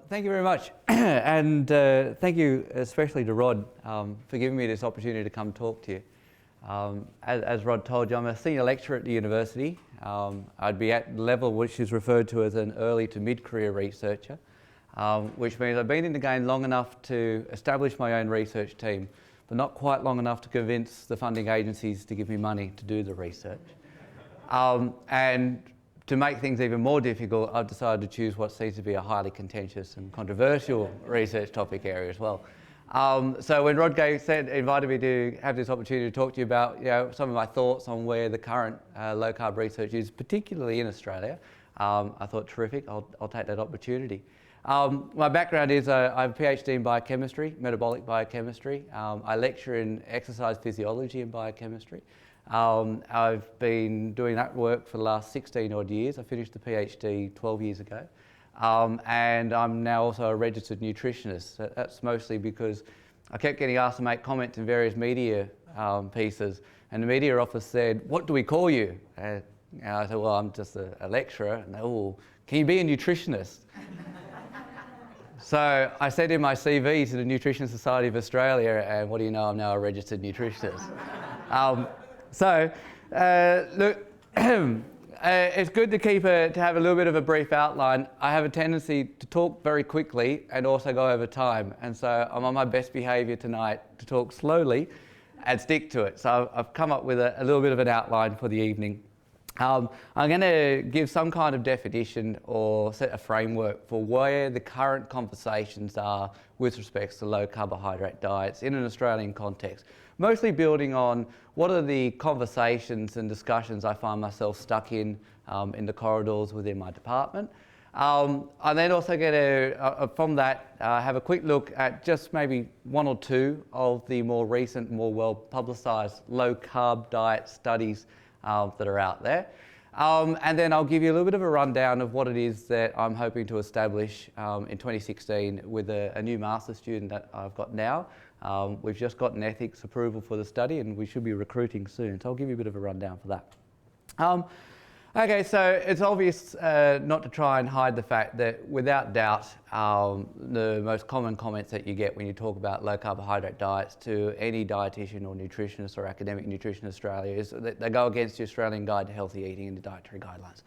Thank you very much, and thank you especially to Rod for giving me this opportunity to come talk to you. As Rod told you, I'm a senior lecturer at the university. I'd be at the level which is referred to as an early to mid-career researcher, which means I've been in the game long enough to establish my own research team, but not quite long enough to convince the funding agencies to give me money to do the research. And to make things even more difficult, I've decided to choose what seems to be a highly contentious and controversial research topic area as well. So when Rod invited me to have this opportunity to talk to you about some of my thoughts on where the current low-carb research is, particularly in Australia, I thought terrific, I'll take that opportunity. My background is I have a PhD in biochemistry, metabolic biochemistry. I lecture in exercise physiology and biochemistry. I've been doing that work for the last 16 odd years. I finished the PhD 12 years ago. And I'm now also a registered nutritionist. That's mostly because I kept getting asked to make comments in various media pieces, and the media office said, "What do we call you?" And I said, "Well, I'm just a lecturer." And they, "Oh, can you be a nutritionist?" So I said in my CV to the Nutrition Society of Australia, and what do you know, I'm now a registered nutritionist. Look, it's good to have a little bit of a brief outline. I have a tendency to talk very quickly and also go over time, and so I'm on my best behaviour tonight to talk slowly and stick to it. So I've come up with a little bit of an outline for the evening. I'm going to give some kind of definition or set a framework for where the current conversations are with respect to low carbohydrate diets in an Australian context, mostly building on what are the conversations and discussions I find myself stuck in the corridors within my department. I'm then also going to, from that, have a quick look at just maybe one or two of the more recent, more well-publicised low-carb diet studies that are out there. And then I'll give you a little bit of a rundown of what it is that I'm hoping to establish in 2016 with a new master's student that I've got now. We've just gotten ethics approval for the study and we should be recruiting soon, so I'll give you a bit of a rundown for that. Okay, so it's obvious not to try and hide the fact that without doubt the most common comments that you get when you talk about low carbohydrate diets to any dietitian or nutritionist or academic nutritionist in Australia is that they go against the Australian Guide to Healthy Eating and the dietary guidelines.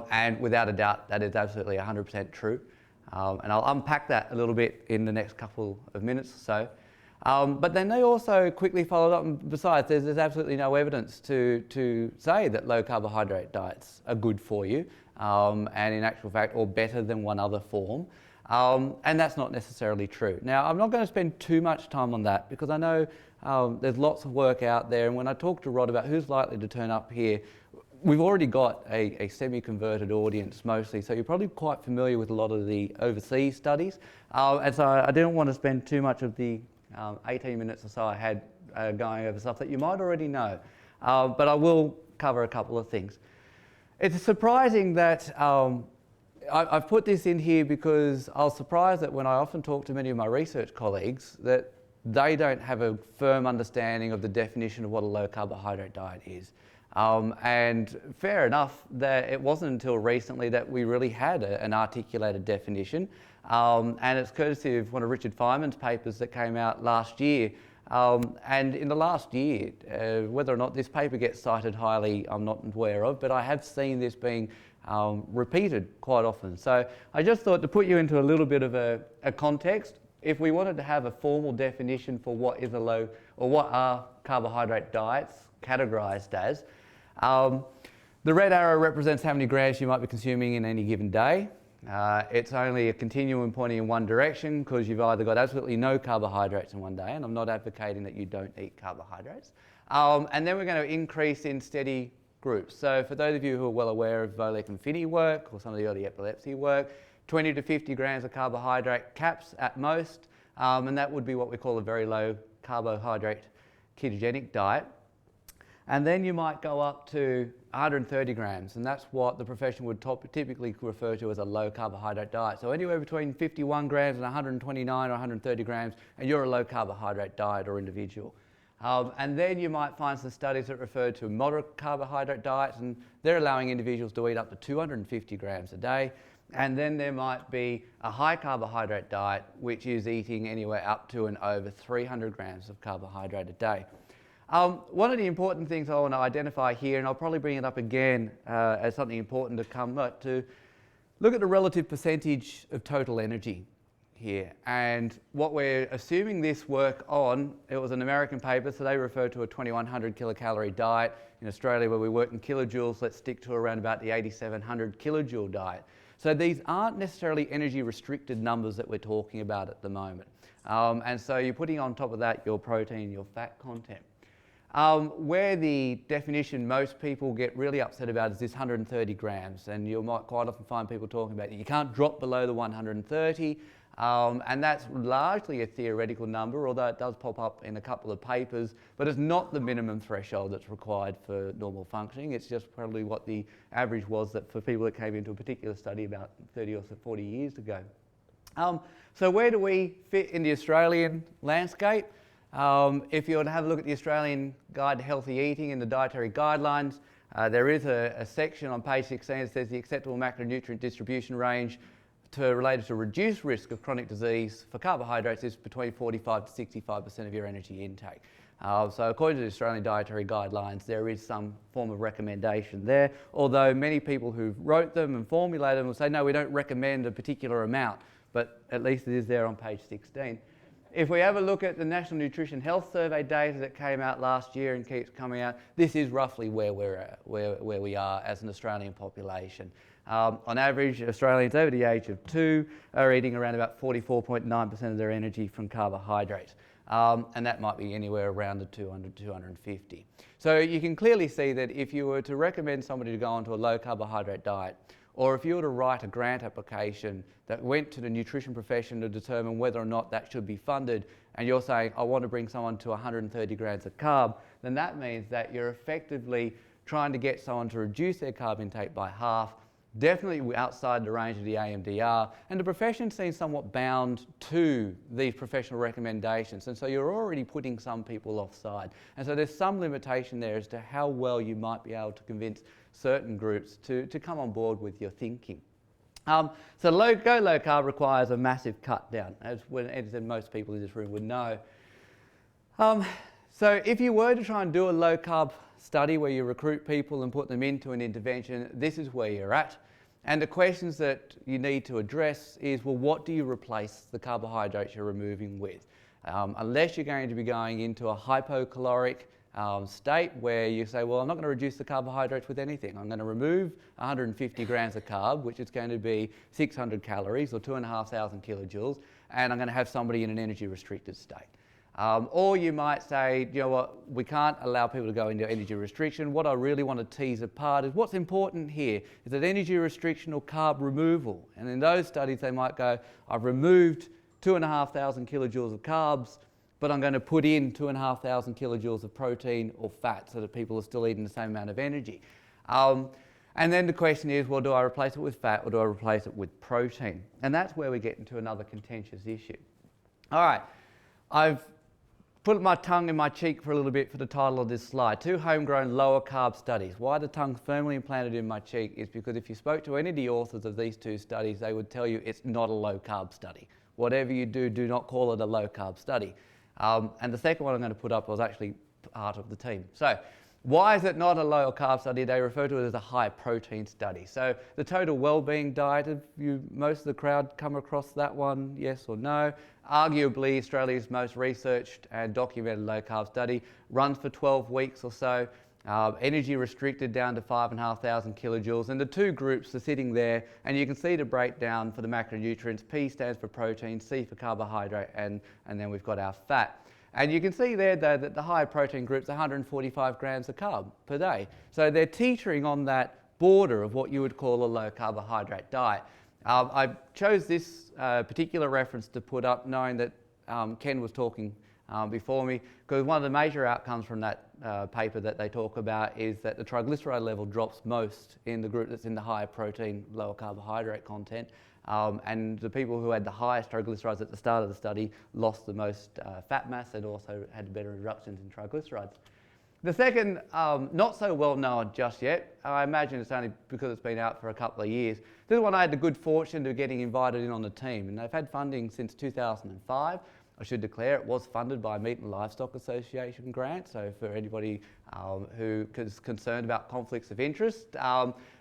And without a doubt that is absolutely 100% true. And I'll unpack that a little bit in the next couple of minutes or so. But then they also quickly followed up, and besides, there's absolutely no evidence to say that low carbohydrate diets are good for you, and in actual fact, or better than one other form. And that's not necessarily true. Now, I'm not going to spend too much time on that because I know there's lots of work out there, and when I talk to Rod about who's likely to turn up here, we've already got a semi-converted audience mostly, so you're probably quite familiar with a lot of the overseas studies. And so I didn't want to spend too much of the 18 minutes or so I had going over stuff that you might already know, but I will cover a couple of things. It's surprising that I've put this in here because I was surprised that when I often talk to many of my research colleagues that they don't have a firm understanding of the definition of what a low carbohydrate diet is. And fair enough that it wasn't until recently that we really had an articulated definition. And it's courtesy of one of Richard Feynman's papers that came out last year. And in the last year, whether or not this paper gets cited highly, I'm not aware of, but I have seen this being repeated quite often. So I just thought to put you into a little bit of a context, if we wanted to have a formal definition for what is a low, or what are carbohydrate diets categorized as, the red arrow represents how many grams you might be consuming in any given day. It's only a continuum pointing in one direction because you've either got absolutely no carbohydrates in one day, and I'm not advocating that you don't eat carbohydrates. And then we're going to increase in steady groups. So for those of you who are well aware of Volek and Finney work or some of the early epilepsy work, 20 to 50 grams of carbohydrate caps at most, and that would be what we call a very low carbohydrate ketogenic diet. And then you might go up to 130 grams, and that's what the profession would typically refer to as a low carbohydrate diet. So anywhere between 51 grams and 129 or 130 grams, and you're a low carbohydrate diet or individual. And then you might find some studies that refer to moderate carbohydrate diets, and they're allowing individuals to eat up to 250 grams a day. And then there might be a high carbohydrate diet, which is eating anywhere up to and over 300 grams of carbohydrate a day. One of the important things I want to identify here, and I'll probably bring it up again as something important to come to look at the relative percentage of total energy here. And what we're assuming this work on, it was an American paper, so they refer to a 2100 kilocalorie diet. In Australia, where we work in kilojoules, let's stick to around about the 8700 kilojoule diet. So these aren't necessarily energy restricted numbers that we're talking about at the moment. And so you're putting on top of that your protein, your fat content. Where the definition most people get really upset about is this 130 grams, and you might quite often find people talking about you can't drop below the 130, and that's largely a theoretical number, although it does pop up in a couple of papers, but it's not the minimum threshold that's required for normal functioning. It's just probably what the average was that for people that came into a particular study about 30 or 40 years ago. So where do we fit in the Australian landscape? If you were to have a look at the Australian Guide to Healthy Eating in the dietary guidelines, there is a section on page 16 that says the acceptable macronutrient distribution range related to reduced risk of chronic disease for carbohydrates is between 45 to 65% of your energy intake. So according to the Australian dietary guidelines, there is some form of recommendation there, although many people who wrote them and formulated them will say, no, we don't recommend a particular amount, but at least it is there on page 16. If we have a look at the National Nutrition Health Survey data that came out last year and keeps coming out, this is roughly where we are as an Australian population. On average, Australians over the age of 2 are eating around about 44.9% of their energy from carbohydrates. And that might be anywhere around the 200, 250. So you can clearly see that if you were to recommend somebody to go onto a low carbohydrate diet, or if you were to write a grant application that went to the nutrition profession to determine whether or not that should be funded, and you're saying, I want to bring someone to 130 grams of carb, then that means that you're effectively trying to get someone to reduce their carb intake by half, definitely outside the range of the AMDR, and the profession seems somewhat bound to these professional recommendations, and so you're already putting some people offside. And so there's some limitation there as to how well you might be able to convince certain groups to come on board with your thinking. So go low carb requires a massive cut down, as most people in this room would know. So if you were to try and do a low carb study where you recruit people and put them into an intervention, this is where you're at. And the questions that you need to address is, well, what do you replace the carbohydrates you're removing with? Unless you're going to be going into a hypocaloric state where you say, well, I'm not going to reduce the carbohydrates with anything. I'm going to remove 150 grams of carb, which is going to be 600 calories or 2,500 kilojoules, and I'm going to have somebody in an energy restricted state. Or you might say, you know what, we can't allow people to go into energy restriction. What I really want to tease apart is what's important here. Is it energy restriction or carb removal? And in those studies, they might go, I've removed 2,500 kilojoules of carbs, but I'm going to put in 2,500 kilojoules of protein or fat so that people are still eating the same amount of energy. And then the question is, well, do I replace it with fat or do I replace it with protein? And that's where we get into another contentious issue. All right, I've put my tongue in my cheek for a little bit for the title of this slide. 2 homegrown lower carb studies. Why the tongue firmly implanted in my cheek is because if you spoke to any of the authors of these 2 studies, they would tell you it's not a low carb study. Whatever you do, do not call it a low carb study. And the second one I'm going to put up was actually part of the team. So why is it not a low carb study? They refer to it as a high protein study. So the total wellbeing diet, have most of the crowd come across that one, yes or no? Arguably Australia's most researched and documented low carb study, runs for 12 weeks or so, energy restricted down to 5,500 kilojoules, and the 2 groups are sitting there, and you can see the breakdown for the macronutrients. P stands for protein, C for carbohydrate, and then we've got our fat. And you can see there, though, that the high protein group's 145 grams of carb per day. So they're teetering on that border of what you would call a low carbohydrate diet. I chose this particular reference to put up knowing that Ken was talking before me, because one of the major outcomes from that paper that they talk about is that the triglyceride level drops most in the group that's in the higher protein, lower carbohydrate content. And the people who had the highest triglycerides at the start of the study lost the most fat mass and also had better reductions in triglycerides. The second, not so well known just yet, I imagine it's only because it's been out for a couple of years. This is one I had the good fortune of getting invited in on the team, and they've had funding since 2005. I should declare it was funded by a Meat and Livestock Association grant, so for anybody who is concerned about conflicts of interest,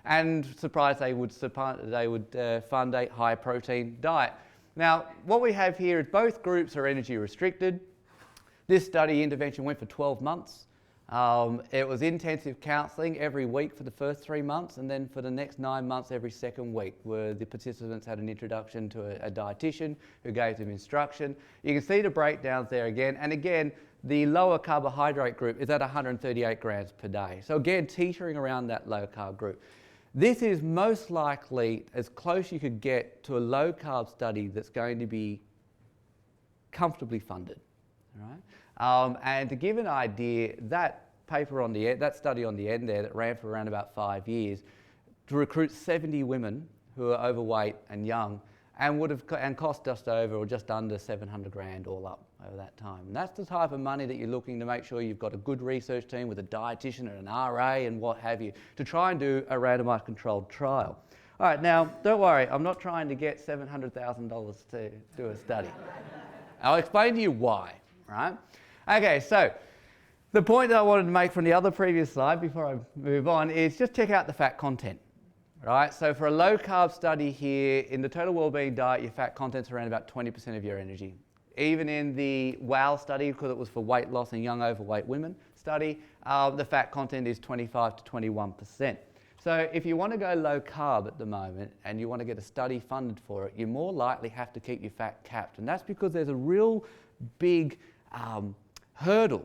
and surprised they would fund a high protein diet. Now, what we have here is both groups are energy restricted. This study intervention went for 12 months. It was intensive counselling every week for the first 3 months, and then for the next 9 months every second week, where the participants had an introduction to a dietitian who gave them instruction. You can see the breakdowns there again, and again, the lower carbohydrate group is at 138 grams per day. So again, teetering around that low carb group. This is most likely as close you could get to a low carb study that's going to be comfortably funded. All right? And to give an idea, that paper on the end, that study on the end there that ran for around about 5 years, to recruit 70 women who are overweight and young, and would have cost just over or just under 700 grand all up over that time. And that's the type of money that you're looking to make sure you've got a good research team with a dietitian and an RA and what have you to try and do a randomised controlled trial. All right, now don't worry, I'm not trying to get $700,000 to do a study. I'll explain to you why. Right? Okay, so the point that I wanted to make from the other previous slide before I move on is just check out the fat content. Right? So for a low carb study here, in the total wellbeing diet, your fat content's around about 20% of your energy. Even in the WOW study, because it was for weight loss in young overweight women study, the fat content is 25 to 21%. So if you want to go low carb at the moment and you want to get a study funded for it, you more likely have to keep your fat capped. And that's because there's a real big hurdle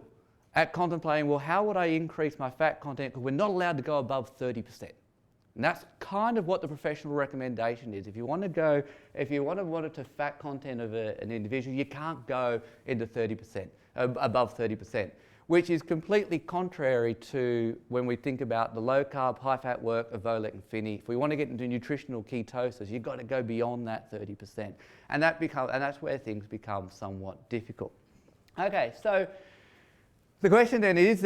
at contemplating, well, how would I increase my fat content? Because we're not allowed to go above 30%. And that's kind of what the professional recommendation is. If you want to monitor fat content of an individual, you can't go into 30%, above 30%, which is completely contrary to when we think about the low carb, high fat work of Volek and Finney. If we want to get into nutritional ketosis, you've got to go beyond that 30%. And that's where things become somewhat difficult. Okay, so the question then is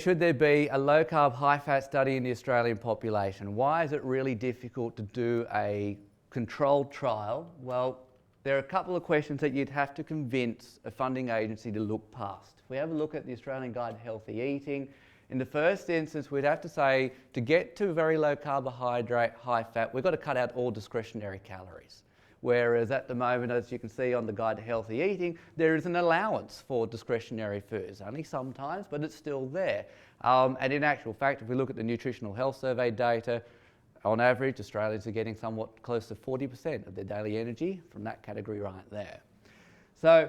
should there be a low carb, high fat study in the Australian population? Why is it really difficult to do a controlled trial? Well, there are a couple of questions that you'd have to convince a funding agency to look past. If we have a look at the Australian Guide to Healthy Eating, in the first instance, we'd have to say to get to very low carbohydrate, high fat, we've got to cut out all discretionary calories. Whereas at the moment, as you can see on the Guide to Healthy Eating, there is an allowance for discretionary foods, only sometimes, but it's still there. And in actual fact, if we look at the Nutritional Health Survey data, on average, Australians are getting somewhat close to 40% of their daily energy from that category right there. So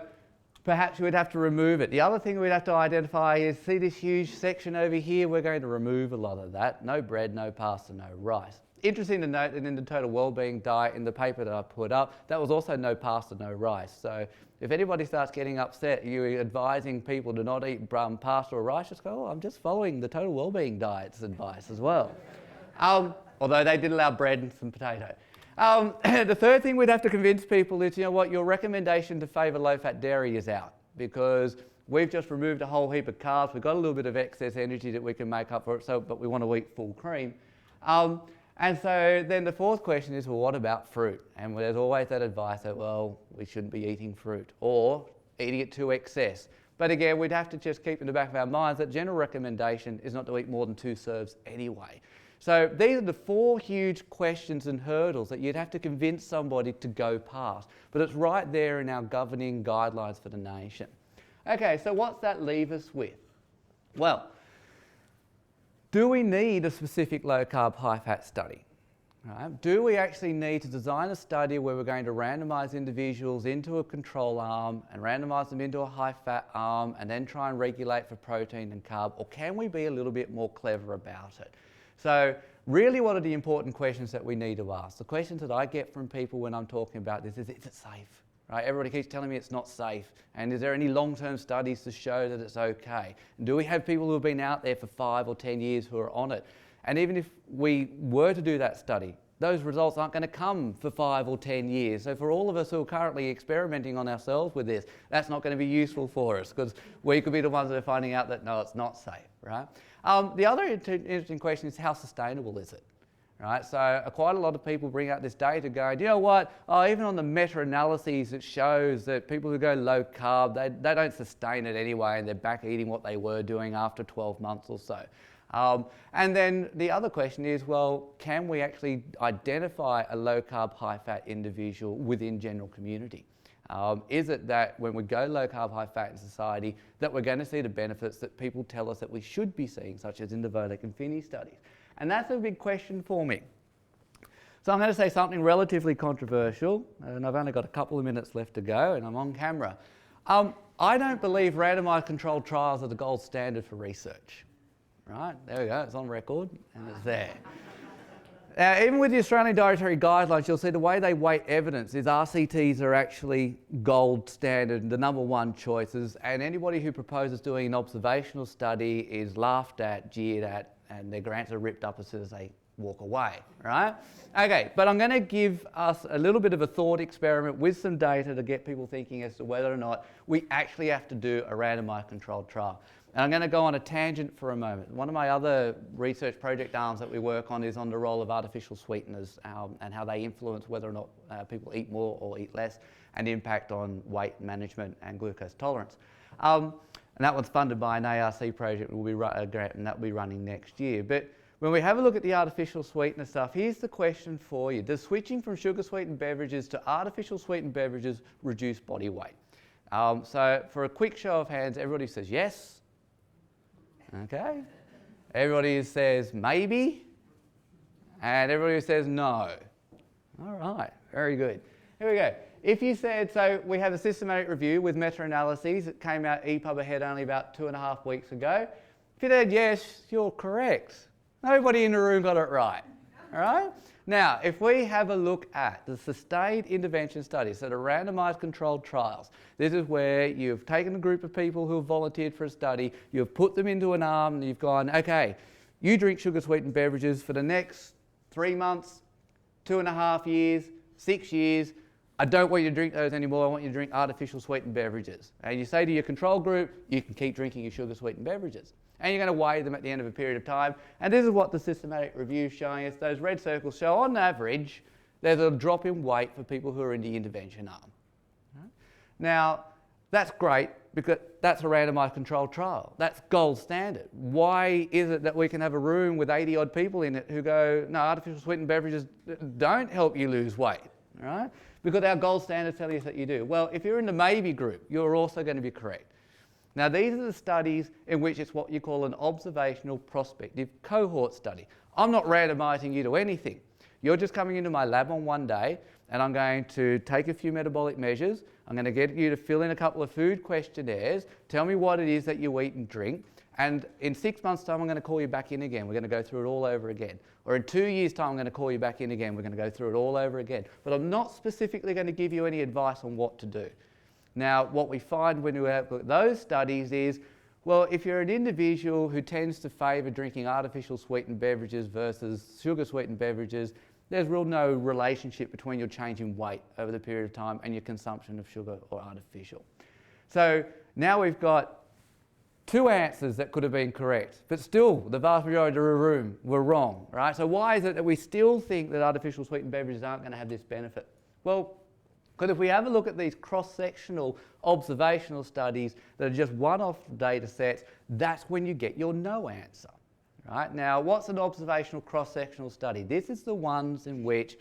perhaps we'd have to remove it. The other thing we'd have to identify is, see this huge section over here? We're going to remove a lot of that. No bread, no pasta, no rice. Interesting to note that in the total wellbeing diet, in the paper that I put up, that was also no pasta, no rice. So if anybody starts getting upset, you're advising people to not eat pasta or rice, just go, oh, I'm just following the total wellbeing diet's advice as well. Although they did allow bread and some potato. The third thing we'd have to convince people is, you know what, your recommendation to favour low-fat dairy is out, because we've just removed a whole heap of carbs. We've got a little bit of excess energy that we can make up for it, but we want to eat full cream. And so then the fourth question is, well, what about fruit? And there's always that advice that, well, we shouldn't be eating fruit or eating it to excess. But again, we'd have to just keep in the back of our minds that general recommendation is not to eat more than 2 serves anyway. So these are the 4 huge questions and hurdles that you'd have to convince somebody to go past. But it's right there in our governing guidelines for the nation. Okay, so what's that leave us with? Well, do we need a specific low-carb, high-fat study? Right? Do we actually need to design a study where we're going to randomise individuals into a control arm and randomise them into a high-fat arm and then try and regulate for protein and carb? Or can we be a little bit more clever about it? So really, what are the important questions that we need to ask? The questions that I get from people when I'm talking about this is it safe? Right? Everybody keeps telling me it's not safe. And is there any long-term studies to show that it's okay? And do we have people who have been out there for 5 or 10 years who are on it? And even if we were to do that study, those results aren't going to come for 5 or 10 years. So for all of us who are currently experimenting on ourselves with this, that's not going to be useful for us because we could be the ones that are finding out that no, it's not safe, right? The other interesting question is how sustainable is it? Right, so quite a lot of people bring out this data going, you know what, even on the meta-analyses it shows that people who go low carb, they don't sustain it anyway and they're back eating what they were doing after 12 months or so. And then the other question is, well, can we actually identify a low carb, high fat individual within general community? Is it that when we go low carb, high fat in society that we're going to see the benefits that people tell us that we should be seeing, such as in the Volek and Finney studies? And that's a big question for me. So I'm going to say something relatively controversial, and I've only got a couple of minutes left to go, and I'm on camera. I don't believe randomised controlled trials are the gold standard for research. Right, there we go, it's on record, and it's there. Now, even with the Australian Dietary Guidelines, you'll see the way they weight evidence is RCTs are actually gold standard, the number one choices, and anybody who proposes doing an observational study is laughed at, jeered at, and their grants are ripped up as soon as they walk away, right? Okay, but I'm going to give us a little bit of a thought experiment with some data to get people thinking as to whether or not we actually have to do a randomised controlled trial. And I'm going to go on a tangent for a moment. One of my other research project arms that we work on is on the role of artificial sweeteners and how they influence whether or not people eat more or eat less and impact on weight management and glucose tolerance. And that one's funded by an ARC project and that will be running next year. But when we have a look at the artificial sweetener stuff, here's the question for you. Does switching from sugar-sweetened beverages to artificial sweetened beverages reduce body weight? So for a quick show of hands, everybody says yes. Okay. Everybody says maybe. And everybody says no. All right, very good. Here we go. If you said, so we have a systematic review with meta-analyses that came out EPUB ahead only about 2.5 weeks ago. If you said yes, you're correct. Nobody in the room got it right. All right? Now, if we have a look at the sustained intervention studies that are randomised controlled trials, this is where you've taken a group of people who have volunteered for a study, you've put them into an arm, and you've gone, okay, you drink sugar-sweetened beverages for the next 3 months, 2.5 years, 6 years. I don't want you to drink those anymore. I want you to drink artificial sweetened beverages. And you say to your control group, you can keep drinking your sugar-sweetened beverages. And you're going to weigh them at the end of a period of time. And this is what the systematic review is showing us. Those red circles show, on average, there's a drop in weight for people who are in the intervention arm. Right? Now, that's great because that's a randomised controlled trial. That's gold standard. Why is it that we can have a room with 80 odd people in it who go, no, artificial sweetened beverages don't help you lose weight, right? Because our gold standards tell us that you do. Well, if you're in the maybe group, you're also going to be correct. Now, these are the studies in which it's what you call an observational prospective cohort study. I'm not randomising you to anything. You're just coming into my lab on one day, and I'm going to take a few metabolic measures. I'm going to get you to fill in a couple of food questionnaires, tell me what it is that you eat and drink, and in 6 months' time, I'm going to call you back in again. We're going to go through it all over again. Or in 2 years' time, I'm going to call you back in again. We're going to go through it all over again. But I'm not specifically going to give you any advice on what to do. Now, what we find when we have those studies is, well, if you're an individual who tends to favour drinking artificial sweetened beverages versus sugar-sweetened beverages, there's no relationship between your change in weight over the period of time and your consumption of sugar or artificial. So now we've got 2 answers that could have been correct, but still the vast majority of the room were wrong, right? So why is it that we still think that artificial sweetened beverages aren't going to have this benefit? Well, because if we have a look at these cross-sectional observational studies that are just one-off data sets, that's when you get your no answer. Right? Now, what's an observational cross-sectional study? This is the ones in which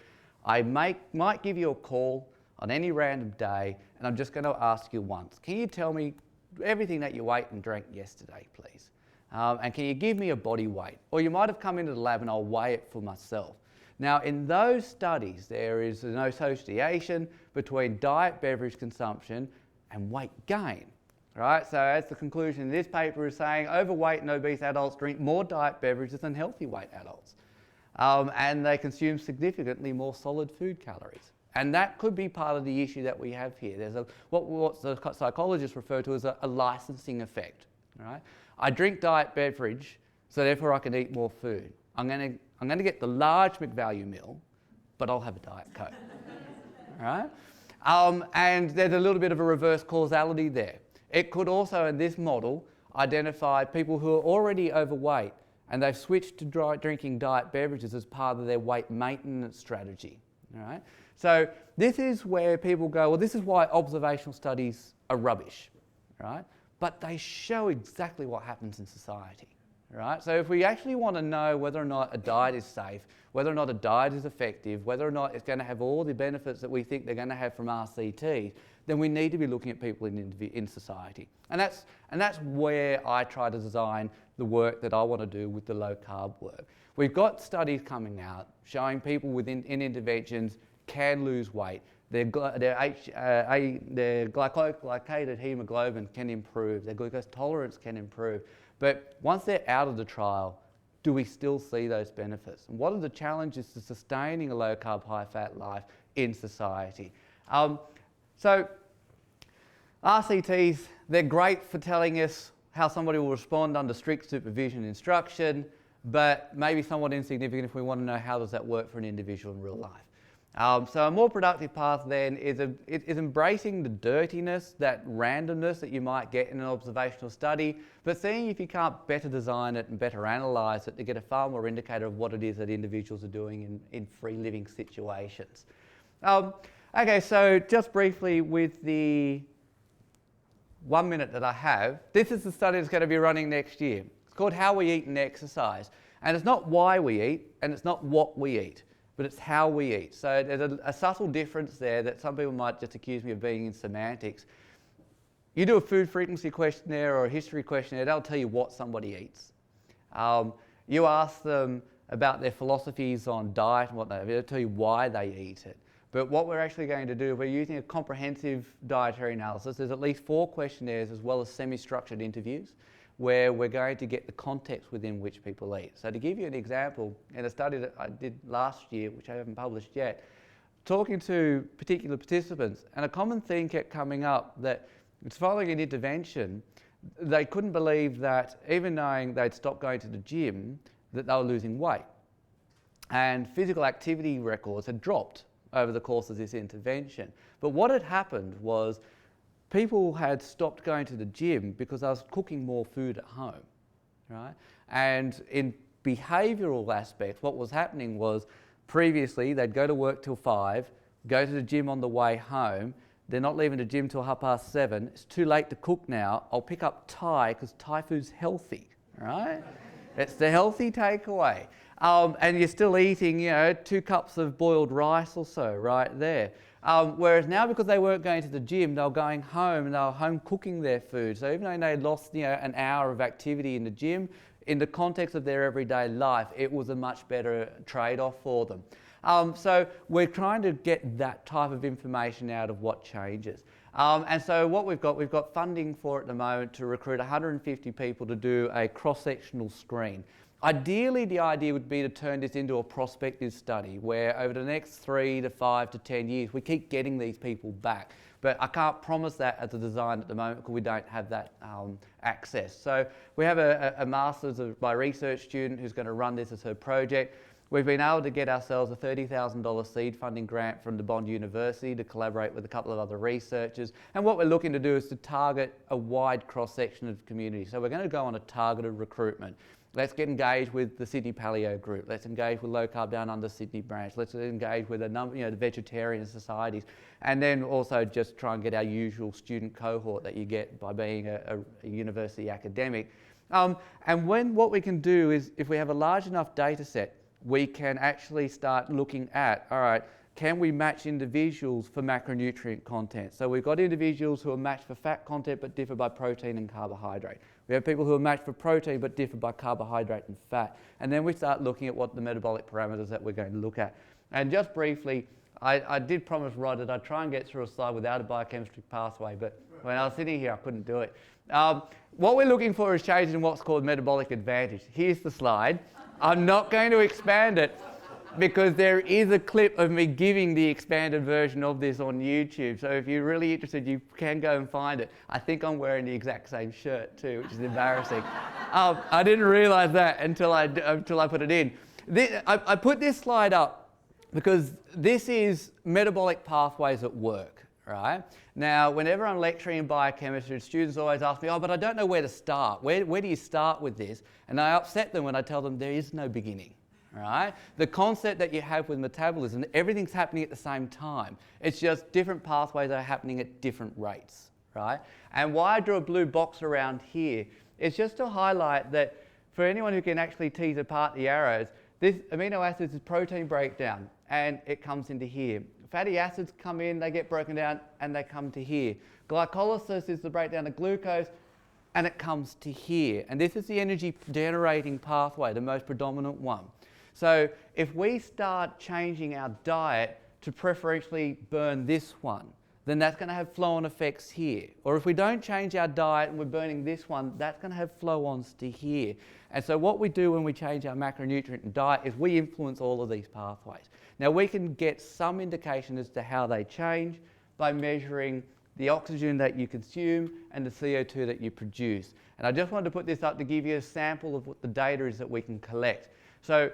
I might give you a call on any random day, and I'm just going to ask you once. Can you tell me everything that you ate and drank yesterday, please? And can you give me a body weight? Or you might have come into the lab and I'll weigh it for myself. Now, in those studies, there is an association between diet beverage consumption and weight gain. Right? So as the conclusion in this paper is saying, overweight and obese adults drink more diet beverages than healthy weight adults. And they consume significantly more solid food calories. And that could be part of the issue that we have here. There's what the psychologists refer to as a licensing effect. Right? I drink diet beverage, so therefore I can eat more food. I'm going to get the large McValue meal, but I'll have a Diet Coke, right? And there's a little bit of a reverse causality there. It could also, in this model, identify people who are already overweight and they've switched to drinking diet beverages as part of their weight maintenance strategy, all right? So this is where people go, well, this is why observational studies are rubbish, right? But they show exactly what happens in society, right? So if we actually want to know whether or not a diet is safe, whether or not a diet is effective, whether or not it's going to have all the benefits that we think they're going to have from RCT, then we need to be looking at people in society. And that's where I try to design the work that I want to do with the low-carb work. We've got studies coming out showing people in interventions can lose weight. Their glycosylated hemoglobin can improve. Their glucose tolerance can improve. But once they're out of the trial, do we still see those benefits? And what are the challenges to sustaining a low-carb, high-fat life in society? So RCTs, they're great for telling us how somebody will respond under strict supervision and instruction, but maybe somewhat insignificant if we want to know how does that work for an individual in real life. So a more productive path then is embracing the dirtiness, that randomness that you might get in an observational study, but seeing if you can't better design it and better analyse it to get a far more indicator of what it is that individuals are doing in free living situations. Okay, so just briefly with the 1 minute that I have, this is the study that's going to be running next year. It's called How We Eat and Exercise. And it's not why we eat, and it's not what we eat, but it's how we eat. So there's a subtle difference there that some people might just accuse me of being in semantics. You do a food frequency questionnaire or a history questionnaire, they'll tell you what somebody eats. You ask them about their philosophies on diet and whatnot, they'll tell you why they eat it. But what we're actually going to do, we're using a comprehensive dietary analysis. There's at least 4 questionnaires as well as semi-structured interviews where we're going to get the context within which people eat. So to give you an example, in a study that I did last year, which I haven't published yet, talking to particular participants, and a common theme kept coming up that following an intervention, they couldn't believe that even knowing they'd stopped going to the gym, that they were losing weight. And physical activity records had dropped over the course of this intervention. But what had happened was people had stopped going to the gym because I was cooking more food at home, right? And in behavioural aspects, what was happening was previously they'd go to work till 5, go to the gym on the way home, they're not leaving the gym till 7:30, it's too late to cook now, I'll pick up Thai because Thai food's healthy, right? It's the healthy takeaway. And you're still eating, 2 cups of boiled rice or so right there. Whereas now, because they weren't going to the gym, they were going home and they were home cooking their food. So even though they lost an hour of activity in the gym, in the context of their everyday life, it was a much better trade-off for them. So we're trying to get that type of information out of what changes. And so what we've got funding for at the moment to recruit 150 people to do a cross-sectional screen. Ideally, the idea would be to turn this into a prospective study where over the next 3 to 5 to 10 years, we keep getting these people back. But I can't promise that as a design at the moment because we don't have that access. So we have a master's by research student who's going to run this as her project. We've been able to get ourselves a $30,000 seed funding grant from the Bond University to collaborate with a couple of other researchers. And what we're looking to do is to target a wide cross-section of the community. So we're going to go on a targeted recruitment. Let's get engaged with the Sydney Paleo group. Let's engage with Low Carb Down Under Sydney branch. Let's engage with a number, the vegetarian societies. And then also just try and get our usual student cohort that you get by being a university academic. And what we can do is, if we have a large enough data set, we can actually start looking at, all right, can we match individuals for macronutrient content? So we've got individuals who are matched for fat content but differ by protein and carbohydrate. We have people who are matched for protein but differ by carbohydrate and fat. And then we start looking at what the metabolic parameters that we're going to look at. And just briefly, I did promise Rod that I'd try and get through a slide without a biochemistry pathway, but when I was sitting here, I couldn't do it. What we're looking for is changes in what's called metabolic advantage. Here's the slide. I'm not going to expand it because there is a clip of me giving the expanded version of this on YouTube. So if you're really interested, you can go and find it. I think I'm wearing the exact same shirt too, which is embarrassing. I didn't realize that until I put it in. I put this slide up because this is metabolic pathways at work, right? Now, whenever I'm lecturing in biochemistry, students always ask me, oh, but I don't know where to start. Where do you start with this? And I upset them when I tell them there is no beginning, right? The concept that you have with metabolism, everything's happening at the same time. It's just different pathways are happening at different rates, right? And why I drew a blue box around here is just to highlight that for anyone who can actually tease apart the arrows, this amino acids is protein breakdown, and it comes into here. Fatty acids come in, they get broken down, and they come to here. Glycolysis is the breakdown of glucose, and it comes to here. And this is the energy generating pathway, the most predominant one. So if we start changing our diet to preferentially burn this one, then that's going to have flow-on effects here. Or if we don't change our diet and we're burning this one, that's going to have flow-ons to here. And so what we do when we change our macronutrient and diet is we influence all of these pathways. Now we can get some indication as to how they change by measuring the oxygen that you consume and the CO2 that you produce. And I just wanted to put this up to give you a sample of what the data is that we can collect. So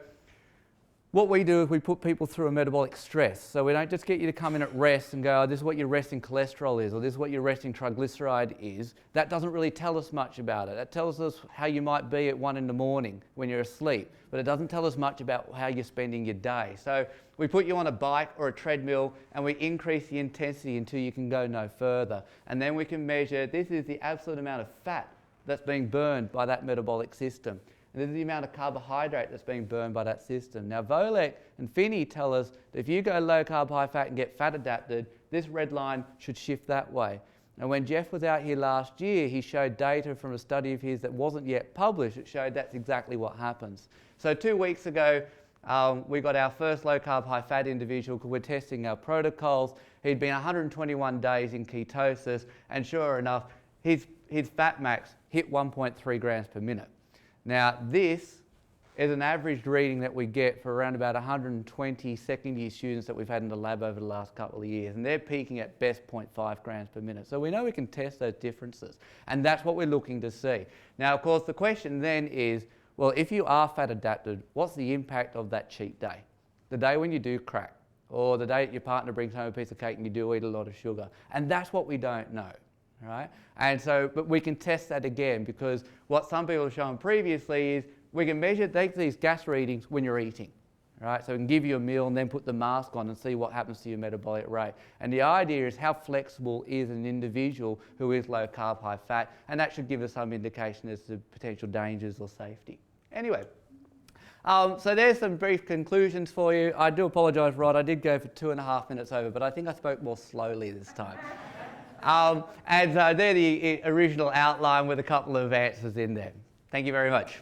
what we do is we put people through a metabolic stress. So we don't just get you to come in at rest and go, oh, this is what your resting cholesterol is, or this is what your resting triglyceride is. That doesn't really tell us much about it. That tells us how you might be at 1 in the morning when you're asleep, but it doesn't tell us much about how you're spending your day. So we put you on a bike or a treadmill and we increase the intensity until you can go no further. And then we can measure, this is the absolute amount of fat that's being burned by that metabolic system. And this is the amount of carbohydrate that's being burned by that system. Now, Volek and Finney tell us that if you go low carb, high fat and get fat adapted, this red line should shift that way. And when Jeff was out here last year, he showed data from a study of his that wasn't yet published. It showed that's exactly what happens. So 2 weeks ago, we got our first low carb, high fat individual because we're testing our protocols. He'd been 121 days in ketosis, and sure enough, his fat max hit 1.3 grams per minute. Now, this is an average reading that we get for around about 120 second-year students that we've had in the lab over the last couple of years, and they're peaking at best 0.5 grams per minute. So we know we can test those differences, and that's what we're looking to see. Now, of course, the question then is, well, if you are fat adapted, what's the impact of that cheat day? The day when you do crack, or the day that your partner brings home a piece of cake and you do eat a lot of sugar. And that's what we don't know. Right? And so, but we can test that again, because what some people have shown previously is we can measure these gas readings when you're eating. Right? So we can give you a meal and then put the mask on and see what happens to your metabolic rate. And the idea is how flexible is an individual who is low carb, high fat, and that should give us some indication as to potential dangers or safety. Anyway, so there's some brief conclusions for you. I do apologise, Rod, I did go for 2.5 minutes over, but I think I spoke more slowly this time. And they're the original outline with a couple of answers in there. Thank you very much.